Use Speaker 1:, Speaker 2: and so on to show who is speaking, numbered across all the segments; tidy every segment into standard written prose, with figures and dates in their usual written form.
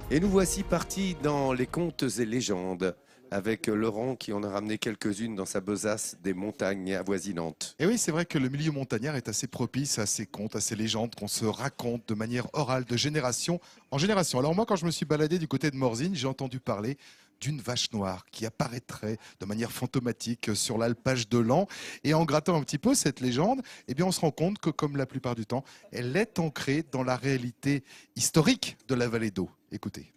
Speaker 1: Et nous voici partis dans les contes et légendes, avec Laurent qui en a ramené quelques-unes dans sa besace des montagnes avoisinantes.
Speaker 2: Et oui, c'est vrai que le milieu montagnard est assez propice à ces contes, à ces légendes qu'on se raconte de manière orale, de génération en génération. Alors moi, quand je me suis baladé du côté de Morzine, j'ai entendu parler d'une vache noire qui apparaîtrait de manière fantomatique sur l'alpage de l'An. Et en grattant un petit peu cette légende, eh bien, on se rend compte que, comme la plupart du temps, elle est ancrée dans la réalité historique de la vallée d'Eau. Écoutez.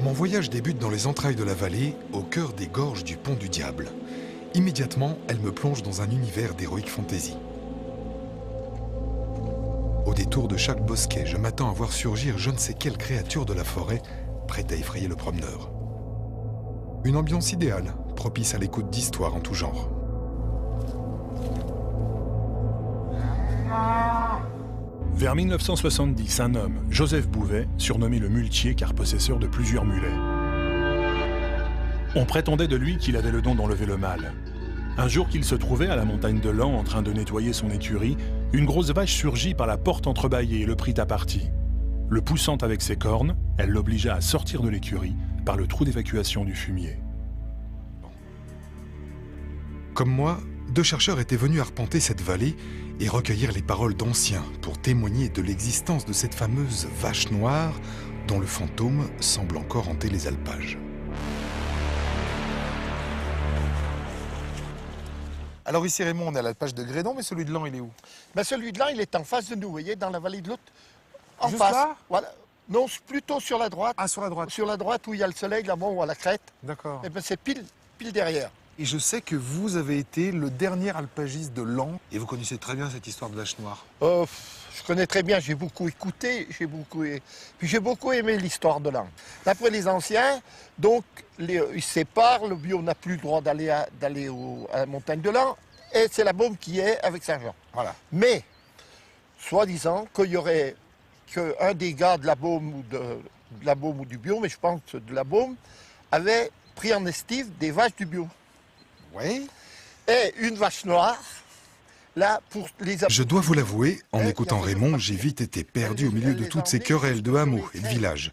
Speaker 3: Mon voyage débute dans les entrailles de la vallée, au cœur des gorges du Pont du Diable. Immédiatement, elle me plonge dans un univers d'heroic fantasy. Au détour de chaque bosquet, je m'attends à voir surgir je ne sais quelle créature de la forêt, prête à effrayer le promeneur. Une ambiance idéale, propice à l'écoute d'histoires en tout genre.
Speaker 4: Vers 1970, un homme, Joseph Bouvet, surnommé le muletier car possesseur de plusieurs mulets. On prétendait de lui qu'il avait le don d'enlever le mal. Un jour qu'il se trouvait à la montagne de l'An en train de nettoyer son écurie, une grosse vache surgit par la porte entrebâillée et le prit à partie. Le poussant avec ses cornes, elle l'obligea à sortir de l'écurie par le trou d'évacuation du fumier.
Speaker 3: Comme moi, 2 chercheurs étaient venus arpenter cette vallée et recueillir les paroles d'anciens pour témoigner de l'existence de cette fameuse vache noire dont le fantôme semble encore hanter les alpages.
Speaker 5: Alors ici Raymond, on est à l'alpage de Grédon, mais celui de l'An, il est où?
Speaker 6: Ben celui de là, il est en face de nous, vous voyez, dans la vallée de l'Aude. En
Speaker 5: Juste
Speaker 6: face.
Speaker 5: là?
Speaker 6: Voilà. Non, plutôt sur la droite.
Speaker 5: Ah, sur la droite.
Speaker 6: Sur la droite où il y a le soleil, là-bas, ou à la crête.
Speaker 5: D'accord.
Speaker 6: Et ben c'est pile derrière.
Speaker 5: Et je sais que vous avez été le dernier alpagiste de l'An, et vous connaissez très bien cette histoire de vache noire.
Speaker 6: Je connais très bien, j'ai beaucoup écouté, puis j'ai beaucoup aimé l'histoire de l'An. D'après les anciens, donc, ils se séparent, le bio n'a plus le droit d'aller à la montagne de l'An, et c'est la Baume qui est avec Saint-Jean.
Speaker 5: Voilà.
Speaker 6: Mais, soi-disant, qu'il y aurait qu'un des gars de la Baume ou du bio, mais je pense de la Baume, avait pris en estive des vaches du bio.
Speaker 5: Oui.
Speaker 6: Et une vache noire, là, pour les...
Speaker 3: Je dois vous l'avouer, en écoutant Raymond, j'ai vite été perdu au milieu de toutes ces querelles de hameaux et de villages.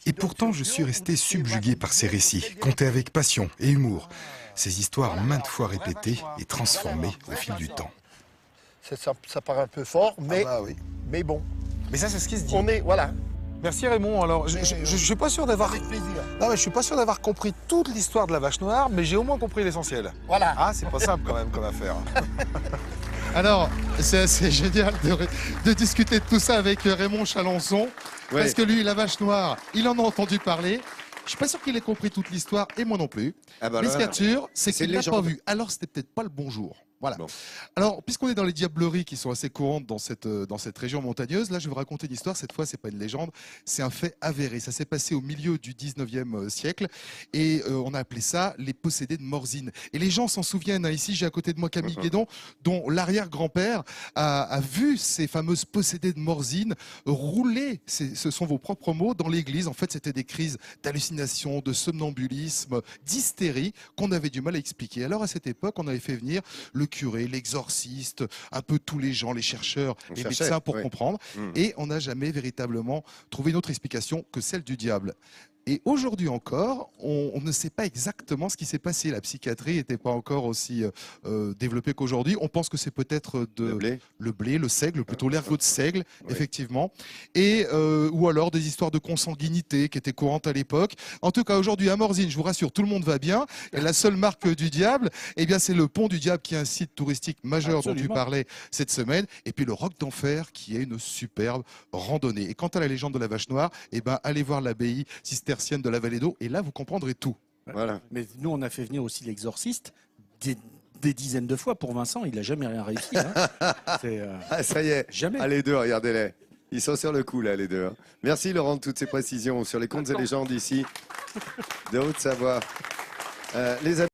Speaker 3: Et pourtant, je suis resté subjugué par ces récits, contés avec passion et humour. Ces histoires maintes fois répétées et transformées au fil du temps.
Speaker 6: Ça paraît un peu fort, mais,
Speaker 5: Ah bah oui.
Speaker 6: mais bon,
Speaker 5: Mais ça, c'est ce qui se dit.
Speaker 6: on est... Voilà.
Speaker 5: Merci Raymond. Alors, je suis pas sûr d'avoir...
Speaker 6: Avec plaisir.
Speaker 5: Non, mais je suis pas sûr d'avoir compris toute l'histoire de la vache noire, mais j'ai au moins compris l'essentiel.
Speaker 6: Voilà.
Speaker 5: Ah, c'est pas simple quand même comme affaire.
Speaker 2: Alors, c'est assez génial de discuter de tout ça avec Raymond Chalençon,
Speaker 1: Ouais.
Speaker 2: parce que lui, la vache noire, il en a entendu parler. Je suis pas sûr qu'il ait compris toute l'histoire, et moi non plus.
Speaker 1: Ah bah
Speaker 2: Mais
Speaker 1: là,
Speaker 2: ce qu'il y a de sûr, c'est
Speaker 1: c'est
Speaker 2: qu'il l'a pas
Speaker 1: légende.
Speaker 2: vu. Alors, c'était peut-être pas le bon jour. Voilà.
Speaker 1: Bon.
Speaker 2: Alors, puisqu'on est dans les diableries qui sont assez courantes dans cette région montagneuse, là, je vais vous raconter une histoire. Cette fois, c'est pas une légende, c'est un fait avéré. Ça s'est passé au milieu du 19e siècle et on a appelé ça les possédés de Morzine. Et les gens s'en souviennent. Hein. Ici, j'ai à côté de moi Camille Guédon, dont l'arrière-grand-père a vu ces fameuses possédés de Morzine rouler, ce sont vos propres mots, dans l'église. En fait, c'était des crises d'hallucination, de somnambulisme, d'hystérie qu'on avait du mal à expliquer. Alors, à cette époque, on avait fait venir le curé, l'exorciste, un peu tous les gens, les chercheurs, les médecins pour comprendre. Et on n'a jamais véritablement trouvé une autre explication que celle du diable. Et aujourd'hui encore, on ne sait pas exactement ce qui s'est passé. La psychiatrie n'était pas encore aussi développée qu'aujourd'hui. On pense que c'est peut-être le blé, le seigle, plutôt l'ergot de seigle, effectivement. Et, ou alors des histoires de consanguinité qui étaient courantes à l'époque. En tout cas, aujourd'hui, à Morzine, je vous rassure, tout le monde va bien. Et la seule marque du diable, eh bien, c'est le Pont du Diable qui est un site touristique majeur dont tu parlais cette semaine. Et puis le Roc d'Enfer qui est une superbe randonnée. Et quant à la légende de la vache noire, eh ben, allez voir l'abbaye cistercienne de la vallée d'Eau, et là vous comprendrez tout.
Speaker 1: Voilà.
Speaker 7: Mais nous, on a fait venir aussi l'exorciste des dizaines de fois pour Vincent, il n'a jamais rien réussi. Hein.
Speaker 1: Ah, ça y est,
Speaker 7: Jamais.
Speaker 1: ah, les deux, regardez-les. Ils sont sur le coup, là, les deux. Hein. Merci, Laurent, de toutes ces précisions sur les contes et légendes ici de Haute-Savoie. Les amis.